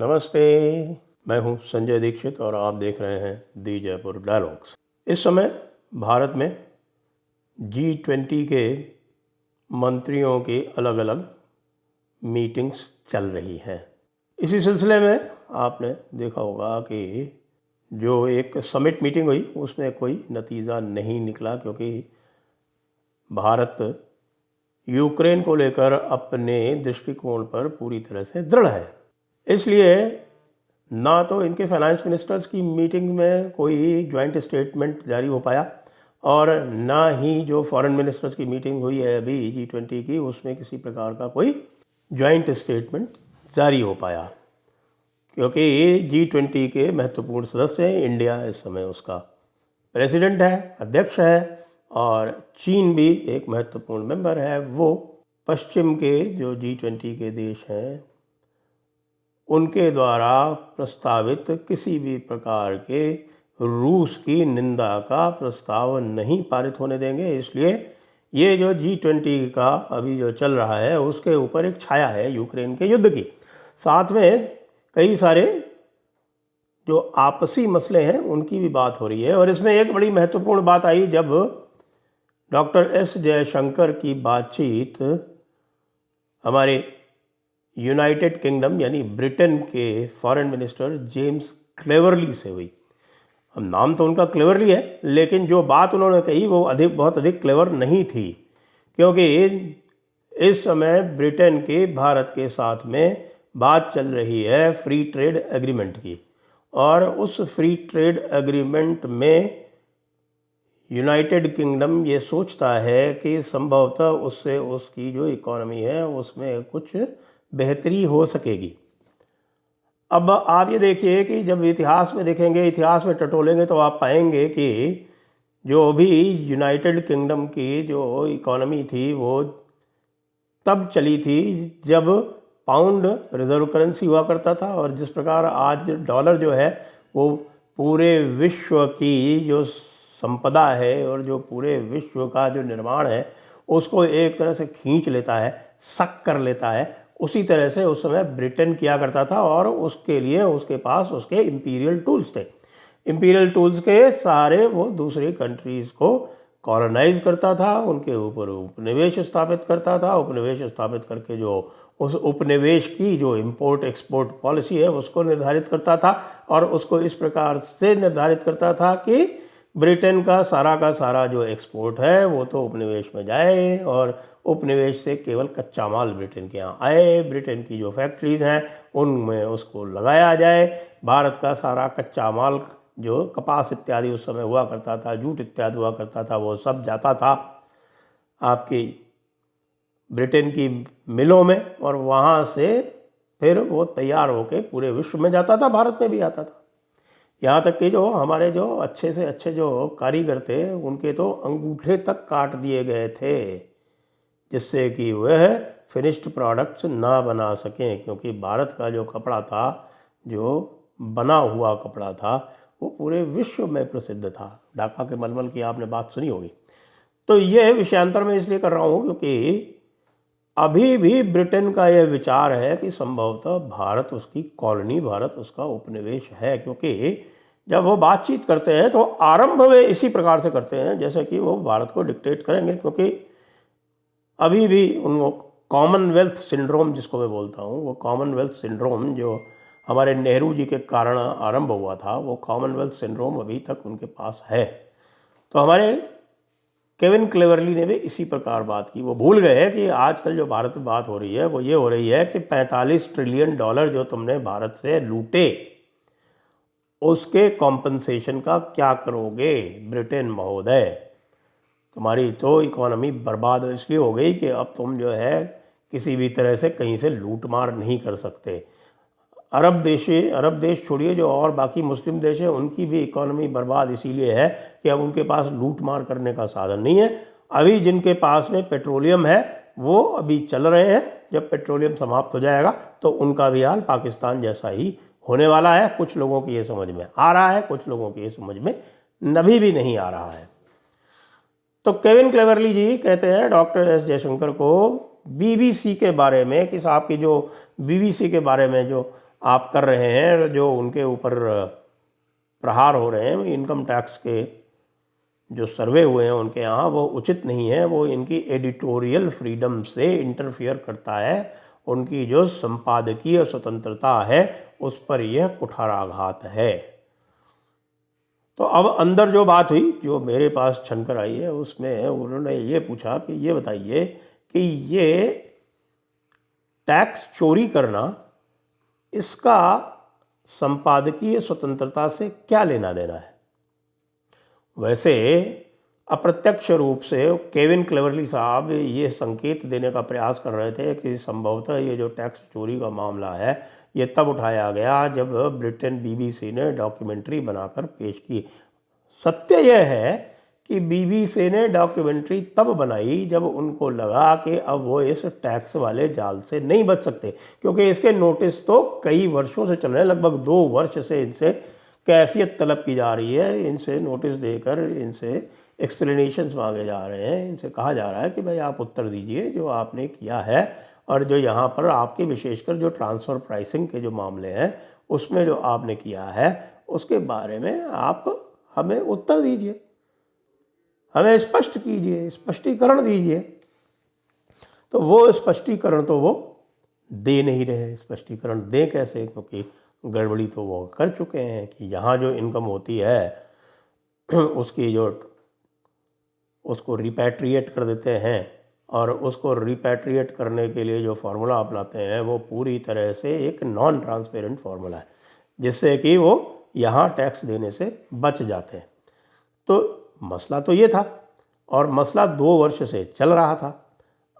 नमस्ते, मैं हूं संजय दीक्षित और आप देख रहे हैं दी जयपुर डायलॉग्स। इस समय भारत में G20 के मंत्रियों की अलग अलग मीटिंग्स चल रही हैं। इसी सिलसिले में आपने देखा होगा कि जो एक समिट मीटिंग हुई उसमें कोई नतीजा नहीं निकला, क्योंकि भारत यूक्रेन को लेकर अपने दृष्टिकोण पर पूरी तरह से दृढ़ है। इसलिए ना तो इनके फाइनेंस मिनिस्टर्स की मीटिंग में कोई ज्वाइंट स्टेटमेंट जारी हो पाया और ना ही जो फॉरेन मिनिस्टर्स की मीटिंग हुई है अभी G20 की, उसमें किसी प्रकार का कोई ज्वाइंट स्टेटमेंट जारी हो पाया, क्योंकि G20 के महत्वपूर्ण सदस्य हैं। इंडिया इस समय उसका प्रेसिडेंट है, अध्यक्ष है, और चीन भी एक महत्वपूर्ण मेंबर है। वो पश्चिम के जो G20 के देश हैं उनके द्वारा प्रस्तावित किसी भी प्रकार के रूस की निंदा का प्रस्ताव नहीं पारित होने देंगे। इसलिए ये जो G20 का अभी जो चल रहा है उसके ऊपर एक छाया है यूक्रेन के युद्ध की। साथ में कई सारे जो आपसी मसले हैं उनकी भी बात हो रही है। और इसमें एक बड़ी महत्वपूर्ण बात आई जब डॉक्टर एस जयशंकर की बातचीत हमारे यूनाइटेड किंगडम यानी ब्रिटेन के फॉरेन मिनिस्टर जेम्स क्लेवरली से हुई। अब नाम तो उनका क्लेवरली है, लेकिन जो बात उन्होंने कही वो बहुत अधिक क्लेवर नहीं थी, क्योंकि इस समय ब्रिटेन के भारत के साथ में बात चल रही है फ्री ट्रेड एग्रीमेंट की, और उस फ्री ट्रेड एग्रीमेंट में यूनाइटेड किंगडम ये सोचता है कि संभवतः उससे उसकी जो इकोनॉमी है उसमें कुछ बेहतरी हो सकेगी। अब आप ये देखिए कि जब इतिहास में देखेंगे, इतिहास में टटोलेंगे, तो आप पाएंगे कि जो भी यूनाइटेड किंगडम की जो इकोनॉमी थी वो तब चली थी जब पाउंड रिजर्व करेंसी हुआ करता था, और जिस प्रकार आज डॉलर जो है वो पूरे विश्व की जो संपदा है और जो पूरे विश्व का जो निर्माण है उसको एक तरह से खींच लेता है, सक कर लेता है। उसी तरह से उस समय ब्रिटेन किया करता था, और उसके लिए उसके पास उसके इंपीरियल टूल्स थे। इंपीरियल टूल्स के सहारे वो दूसरी कंट्रीज़ को कॉलोनाइज करता था, उनके ऊपर उपनिवेश स्थापित करता था। उपनिवेश स्थापित करके जो उस उपनिवेश की जो इंपोर्ट एक्सपोर्ट पॉलिसी है उसको निर्धारित करता था, और उसको इस प्रकार से निर्धारित करता था कि ब्रिटेन का सारा जो एक्सपोर्ट है वो तो उपनिवेश में जाए, और उपनिवेश से केवल कच्चा माल ब्रिटेन के यहाँ आए। ब्रिटेन की जो फैक्ट्रीज हैं उनमें उसको लगाया जाए। भारत का सारा कच्चा माल जो कपास इत्यादि उस समय हुआ करता था, जूट इत्यादि हुआ करता था, वो सब जाता था आपकी ब्रिटेन की मिलों में, और वहाँ से फिर वो तैयार होकर पूरे विश्व में जाता था, भारत में भी आता था। यहाँ तक कि जो हमारे जो अच्छे से अच्छे जो कारीगर थे उनके तो अंगूठे तक काट दिए गए थे, जिससे कि वह फिनिश्ड प्रोडक्ट्स ना बना सकें, क्योंकि भारत का जो कपड़ा था, जो बना हुआ कपड़ा था, वो पूरे विश्व में प्रसिद्ध था। ढाका के मलमल की आपने बात सुनी होगी। तो यह विषयांतर मैं इसलिए कर रहा हूँ क्योंकि अभी भी ब्रिटेन का यह विचार है कि संभवतः भारत उसकी कॉलोनी, भारत उसका उपनिवेश है, क्योंकि जब वो बातचीत करते हैं तो आरंभ वे इसी प्रकार से करते हैं जैसे कि वो भारत को डिक्टेट करेंगे, क्योंकि अभी भी उनको कॉमनवेल्थ सिंड्रोम, जिसको मैं बोलता हूँ, वो कॉमनवेल्थ सिंड्रोम जो हमारे नेहरू जी के कारण आरंभ हुआ था, वो कॉमनवेल्थ सिंड्रोम अभी तक उनके पास है। तो हमारे केविन क्लेवरली ने भी इसी प्रकार बात की। वो भूल गए कि आजकल जो भारत में बात हो रही है वो ये हो रही है कि 45 ट्रिलियन डॉलर जो तुमने भारत से लूटे उसके कॉम्पनसेशन का क्या करोगे ब्रिटेन महोदय। तुम्हारी तो इकोनॉमी बर्बाद इसलिए हो गई कि अब तुम जो है किसी भी तरह से कहीं से लूट मार नहीं कर सकते। अरब देश छोड़िए, जो और बाकी मुस्लिम देश हैं उनकी भी इकोनॉमी बर्बाद इसीलिए है कि अब उनके पास लूट मार करने का साधन नहीं है। अभी जिनके पास में पेट्रोलियम है वो अभी चल रहे हैं, जब पेट्रोलियम समाप्त हो जाएगा तो उनका भी हाल पाकिस्तान जैसा ही होने वाला है। कुछ लोगों की ये समझ में आ रहा है, कुछ लोगों की ये समझ में नभी भी नहीं आ रहा है। तो केविन क्लेवरली जी कहते हैं डॉक्टर एस जयशंकर को बीबीसी के बारे में कि साहब की जो बीबीसी के बारे में जो आप कर रहे हैं, जो उनके ऊपर प्रहार हो रहे हैं इनकम टैक्स के जो सर्वे हुए हैं उनके यहाँ, वो उचित नहीं है। वो इनकी एडिटोरियल फ्रीडम से इंटरफियर करता है। उनकी जो संपादकीय स्वतंत्रता है उस पर यह कुठाराघात है। तो अब अंदर जो बात हुई, जो मेरे पास छनकर आई है, उसमें उन्होंने ये पूछा कि ये बताइए कि ये टैक्स चोरी करना, इसका संपादकीय स्वतंत्रता से क्या लेना देना है। वैसे अप्रत्यक्ष रूप से केविन क्लेवरली साहब ये संकेत देने का प्रयास कर रहे थे कि संभवतः ये जो टैक्स चोरी का मामला है ये तब उठाया गया जब ब्रिटेन बीबीसी ने डॉक्यूमेंट्री बनाकर पेश की। सत्य यह है कि बीबीसी ने डॉक्यूमेंट्री तब बनाई जब उनको लगा कि अब वो इस टैक्स वाले जाल से नहीं बच सकते, क्योंकि इसके नोटिस तो कई वर्षों से चल रहे हैं। लगभग 2 वर्ष से इनसे कैफियत तलब की जा रही है। इनसे नोटिस देकर इनसे एक्सप्लेनेशंस मांगे जा रहे हैं। इनसे कहा जा रहा है कि भाई आप उत्तर दीजिए जो आपने किया है, और जो यहाँ पर आपके विशेषकर जो ट्रांसफ़र प्राइसिंग के जो मामले हैं उसमें जो आपने किया है उसके बारे में आप हमें उत्तर दीजिए, हमें स्पष्ट कीजिए, स्पष्टीकरण दीजिए। तो वो स्पष्टीकरण तो वो दे नहीं रहे। स्पष्टीकरण दें कैसे, क्योंकि गड़बड़ी तो वो कर चुके हैं कि यहाँ जो इनकम होती है उसकी जो उसको रिपैट्रिएट कर देते हैं, और उसको रिपैट्रिएट करने के लिए जो फार्मूला अपनाते हैं वो पूरी तरह से एक नॉन ट्रांसपेरेंट फार्मूला है, जिससे कि वो यहाँ टैक्स देने से बच जाते हैं। तो मसला तो ये था, और मसला 2 वर्ष से चल रहा था।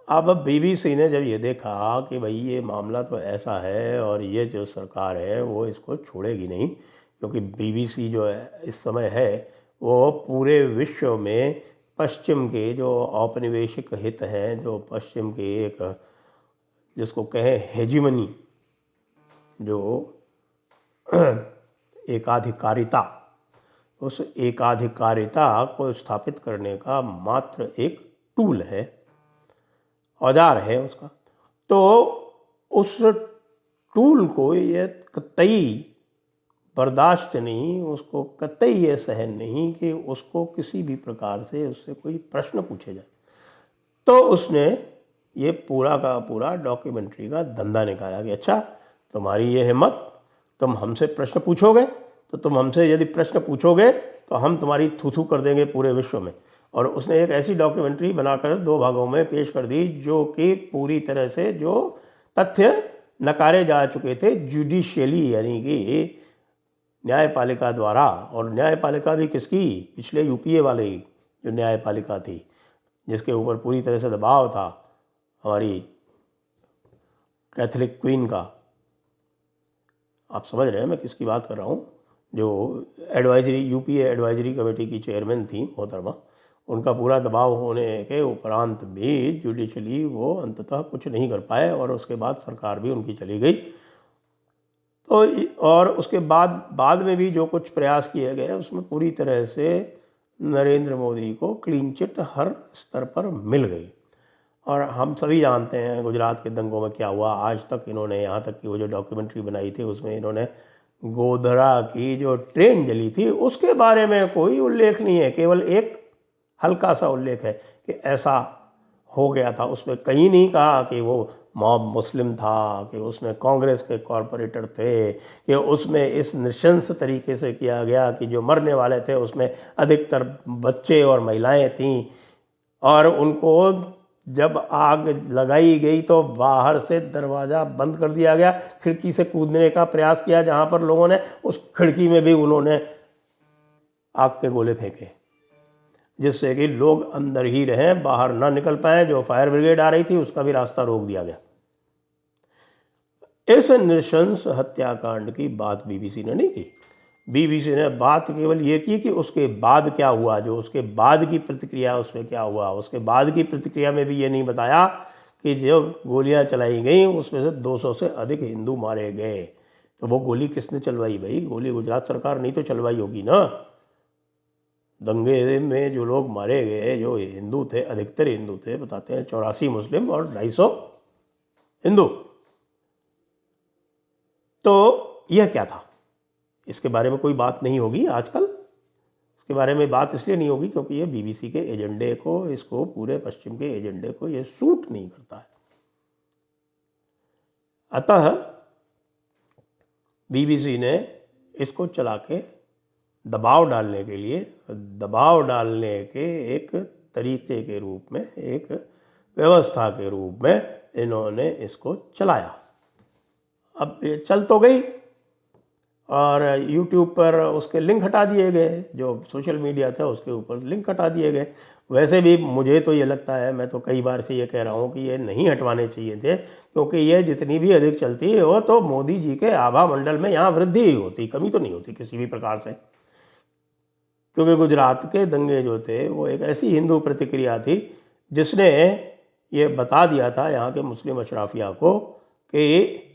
अब बीबीसी ने जब ये देखा कि भाई ये मामला तो ऐसा है और ये जो सरकार है वो इसको छोड़ेगी नहीं, क्योंकि बीबीसी जो है इस समय है वो पूरे विश्व में पश्चिम के जो औपनिवेशिक हित हैं, जो पश्चिम के एक जिसको कहें हेजिमनी, जो एकाधिकारिता, उस एकाधिकारिता को स्थापित करने का मात्र एक टूल है, औजार है उसका। तो उस टूल को ये कतई बर्दाश्त नहीं, उसको कतई ये सहन नहीं कि उसको किसी भी प्रकार से उससे कोई प्रश्न पूछे जाए। तो उसने ये पूरा का पूरा डॉक्यूमेंट्री का धंधा निकाला कि अच्छा तुम्हारी ये हिम्मत, तुम हमसे प्रश्न पूछोगे, तो तुम हमसे यदि प्रश्न पूछोगे तो हम तुम्हारी थू कर देंगे पूरे विश्व में। और उसने एक ऐसी डॉक्यूमेंट्री बनाकर 2 भागों में पेश कर दी जो कि पूरी तरह से जो तथ्य नकारे जा चुके थे जुडिशियली, यानी कि न्यायपालिका द्वारा। और न्यायपालिका भी किसकी, पिछले यूपीए वाले ही जो न्यायपालिका थी, जिसके ऊपर पूरी तरह से दबाव था हमारी कैथोलिक क्वीन का। आप समझ रहे हैं मैं किसकी बात कर रहा हूँ। जो एडवाइजरी यूपीए एडवाइजरी कमेटी की चेयरमैन थी मोहतरमा, उनका पूरा दबाव होने के उपरांत भी जुडिशली वो अंततः कुछ नहीं कर पाए, और उसके बाद सरकार भी उनकी चली गई। तो और उसके बाद में भी जो कुछ प्रयास किए गए उसमें पूरी तरह से नरेंद्र मोदी को क्लीन चिट हर स्तर पर मिल गई। और हम सभी जानते हैं गुजरात के दंगों में क्या हुआ। आज तक इन्होंने, यहाँ तक कि वो जो डॉक्यूमेंट्री बनाई थी उसमें इन्होंने गोधरा की जो ट्रेन जली थी उसके बारे में कोई उल्लेख नहीं है। केवल एक हल्का सा उल्लेख है कि ऐसा हो गया था। उसमें कहीं नहीं कहा कि वो मॉब मुस्लिम था, कि उसमें कांग्रेस के कॉरपोरेटर थे, कि उसमें इस नृशंस तरीके से किया गया कि जो मरने वाले थे उसमें अधिकतर बच्चे और महिलाएं थीं, और उनको जब आग लगाई गई तो बाहर से दरवाज़ा बंद कर दिया गया, खिड़की से कूदने का प्रयास किया जहाँ पर लोगों ने, उस खिड़की में भी उन्होंने आग के गोले फेंके, जिससे कि लोग अंदर ही रहें, बाहर ना निकल पाएँ। जो फायर ब्रिगेड आ रही थी उसका भी रास्ता रोक दिया गया। इस नृशंस हत्याकांड की बात बीबीसी ने नहीं की। बीबीसी ने बात केवल ये की कि उसके बाद क्या हुआ, जो उसके बाद की प्रतिक्रिया उसमें क्या हुआ। उसके बाद की प्रतिक्रिया में भी ये नहीं बताया कि जो गोलियां चलाई गई उसमें से 200 से अधिक हिंदू मारे गए। तो वो गोली किसने चलवाई भाई? गोली गुजरात सरकार नहीं तो चलवाई होगी ना। दंगे में जो लोग मारे गए जो हिंदू थे, अधिकतर हिंदू थे, बताते हैं 84 मुस्लिम और 250 हिंदू। तो यह क्या था, इसके बारे में कोई बात नहीं होगी आजकल। इसके बारे में बात इसलिए नहीं होगी क्योंकि ये बीबीसी के एजेंडे को, इसको पूरे पश्चिम के एजेंडे को ये सूट नहीं करता है। अतः बीबीसी ने इसको चला के दबाव डालने के लिए, दबाव डालने के एक तरीके के रूप में, एक व्यवस्था के रूप में इन्होंने इसको चलाया। अब ये चल तो गई और YouTube पर उसके लिंक हटा दिए गए, जो सोशल मीडिया था उसके ऊपर लिंक हटा दिए गए। वैसे भी मुझे तो ये लगता है, मैं तो कई बार से ये कह रहा हूँ कि ये नहीं हटवाने चाहिए थे, क्योंकि ये जितनी भी अधिक चलती है वो तो मोदी जी के आभा मंडल में यहाँ वृद्धि ही होती, कमी तो नहीं होती किसी भी प्रकार से। क्योंकि गुजरात के दंगे जो थे वो एक ऐसी हिंदू प्रतिक्रिया थी जिसने ये बता दिया था यहाँ के मुस्लिम अशराफिया को कि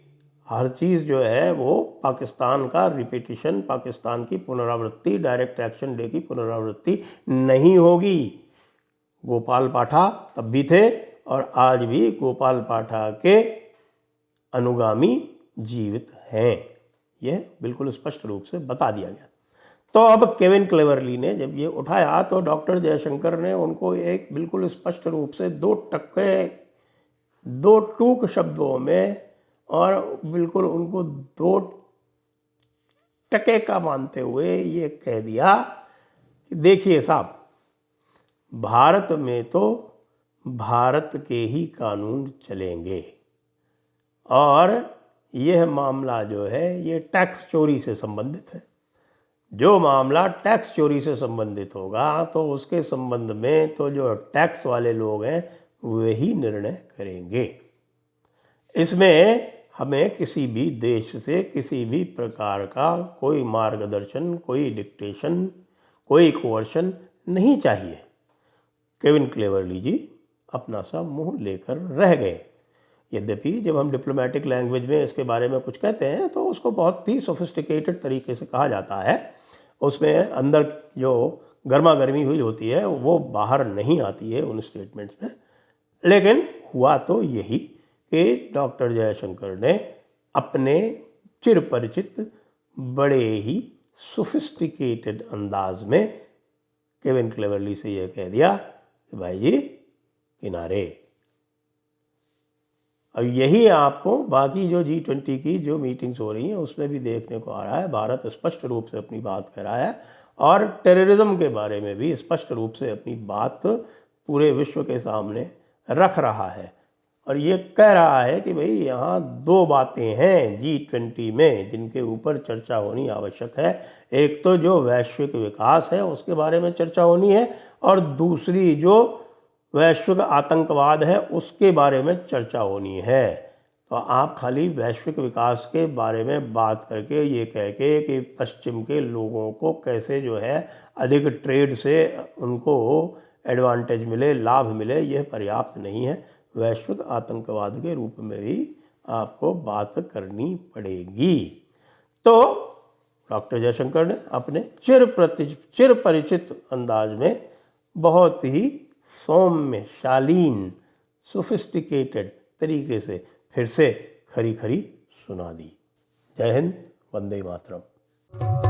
हर चीज़ जो है वो पाकिस्तान का रिपीटिशन, पाकिस्तान की पुनरावृत्ति, डायरेक्ट एक्शन डे की पुनरावृत्ति नहीं होगी। गोपाल पाठा तब भी थे और आज भी गोपाल पाठा के अनुगामी जीवित हैं, यह बिल्कुल स्पष्ट रूप से बता दिया गया। तो अब केविन क्लेवरली ने जब ये उठाया तो डॉक्टर जयशंकर ने उनको एक बिल्कुल स्पष्ट रूप से दो टूक शब्दों में और बिल्कुल उनको 2 टके का मानते हुए ये कह दिया कि देखिए साहब, भारत में तो भारत के ही कानून चलेंगे और यह मामला जो है ये टैक्स चोरी से संबंधित है। जो मामला टैक्स चोरी से संबंधित होगा तो उसके संबंध में तो जो टैक्स वाले लोग हैं वही निर्णय करेंगे। इसमें हमें किसी भी देश से किसी भी प्रकार का कोई मार्गदर्शन, कोई डिक्टेशन, कोई कोवर्शन नहीं चाहिए। केविन क्लेवरली जी अपना सा मुंह लेकर रह गए। यद्यपि जब हम डिप्लोमेटिक लैंग्वेज में इसके बारे में कुछ कहते हैं तो उसको बहुत ही सोफिस्टिकेटेड तरीके से कहा जाता है, उसमें अंदर जो गर्मा गर्मी हुई होती है वो बाहर नहीं आती है उन स्टेटमेंट्स में। लेकिन हुआ तो यही कि डॉक्टर जयशंकर ने अपने चिरपरिचित बड़े ही सोफिस्टिकेटेड अंदाज में केविन क्लेवरली से यह कह दिया कि भाई जी किनारे। अब यही आपको बाकी जो G20 की जो मीटिंग्स हो रही हैं उसमें भी देखने को आ रहा है। भारत स्पष्ट रूप से अपनी बात कह रहा है और टेररिज्म के बारे में भी स्पष्ट रूप से अपनी बात पूरे विश्व के सामने रख रहा है और ये कह रहा है कि भाई यहाँ 2 बातें हैं G20 में जिनके ऊपर चर्चा होनी आवश्यक है। एक तो जो वैश्विक विकास है उसके बारे में चर्चा होनी है और दूसरी जो वैश्विक आतंकवाद है उसके बारे में चर्चा होनी है। तो आप खाली वैश्विक विकास के बारे में बात करके ये कह के कि पश्चिम के लोगों को कैसे जो है अधिक ट्रेड से उनको एडवांटेज मिले, लाभ मिले, यह पर्याप्त नहीं है। वैश्विक आतंकवाद के रूप में भी आपको बात करनी पड़ेगी। तो डॉक्टर जयशंकर ने अपने चिरपरिचित अंदाज में बहुत ही सौम्य, शालीन, सोफिस्टिकेटेड तरीके से फिर से खरी खरी सुना दी। जय हिंद, वंदे मातरम।